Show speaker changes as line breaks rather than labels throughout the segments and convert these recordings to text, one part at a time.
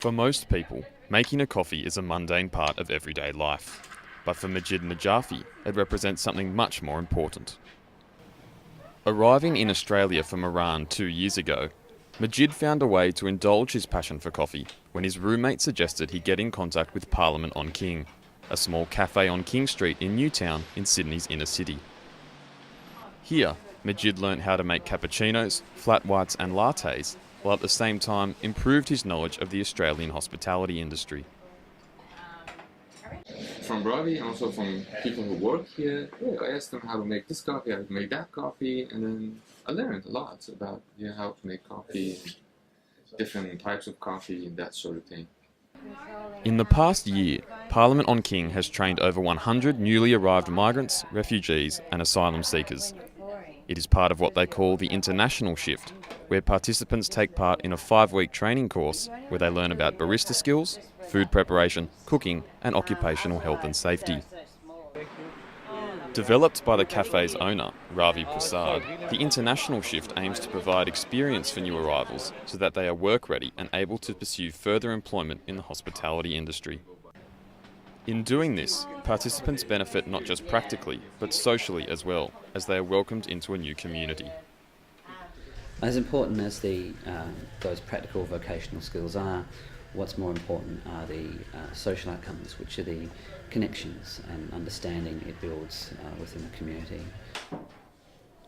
For most people, making a coffee is a mundane part of everyday life. But for Majid Najafi, it represents something much more important. Arriving in Australia from Iran 2 years ago, Majid found a way to indulge his passion for coffee when his roommate suggested he get in contact with Parliament on King, a small cafe on King Street in Newtown in Sydney's inner city. Here, Majid learnt how to make cappuccinos, flat whites and lattes, while at the same time improved his knowledge of the Australian hospitality industry.
From Ravi and also from people who work here, I asked them how to make this coffee, how to make that coffee, and then I learned a lot about how to make coffee, different types of coffee and that sort of thing.
In the past year, Parliament on King has trained over 100 newly arrived migrants, refugees and asylum seekers. It is part of what they call the international shift, where participants take part in a 5-week training course where they learn about barista skills, food preparation, cooking and occupational health and safety. Developed by the cafe's owner, Ravi Prasad, the international shift aims to provide experience for new arrivals so that they are work ready and able to pursue further employment in the hospitality industry. In doing this, participants benefit not just practically, but socially as well, as they are welcomed into a new community.
As important as those practical vocational skills are, what's more important are the social outcomes, which are the connections and understanding it builds within the community.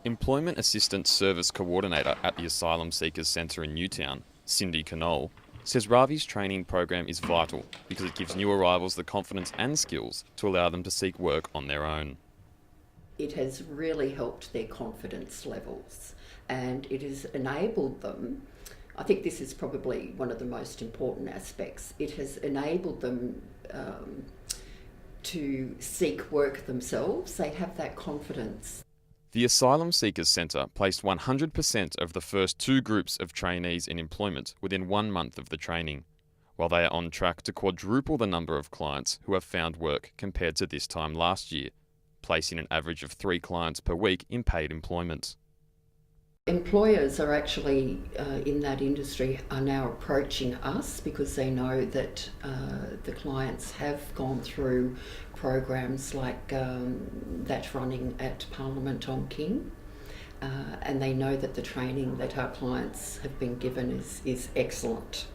Employment Assistant Service Coordinator at the Asylum Seekers Centre in Newtown, Cindy Knoll, says Ravi's training program is vital because it gives new arrivals the confidence and skills to allow them to seek work on their own.
It has really helped their confidence levels and it has enabled them, I think this is probably one of the most important aspects, it has enabled them to seek work themselves. They have that confidence.
The Asylum Seekers Centre placed 100% of the first 2 groups of trainees in employment within 1 month of the training, while they are on track to quadruple the number of clients who have found work compared to this time last year, placing an average of 3 clients per week in paid employment.
Employers are actually in that industry are now approaching us because they know that the clients have gone through programs like that's running at Parliament on King, and they know that the training that our clients have been given is excellent.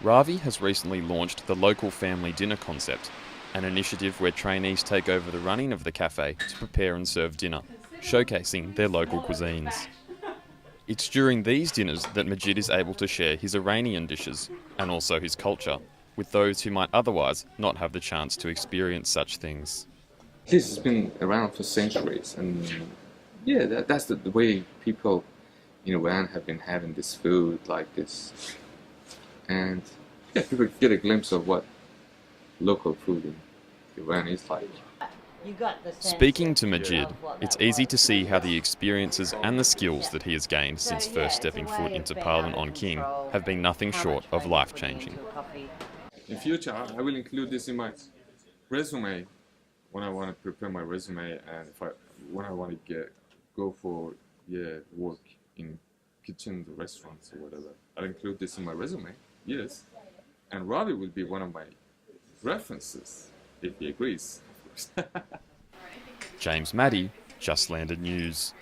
Ravi has recently launched the Local Family Dinner concept, an initiative where trainees take over the running of the cafe to prepare and serve dinner, showcasing their local cuisines. It's during these dinners that Majid is able to share his Iranian dishes, and also his culture, with those who might otherwise not have the chance to experience such things.
This has been around for centuries, and that's the way people in Iran have been having this food like this. And people get a glimpse of what local food in Iran is like.
Speaking to Majid, it's easy to see how the experiences and the skills that he has gained since first stepping foot into Parliament on King have been nothing short of life-changing.
In future, I will include this in my resume when I want to prepare my resume, and when I want to go for work in kitchens or restaurants or whatever. I'll include this in my resume, yes. And Ravi will be one of my references, if he agrees.
James Maddy, Just Landed News.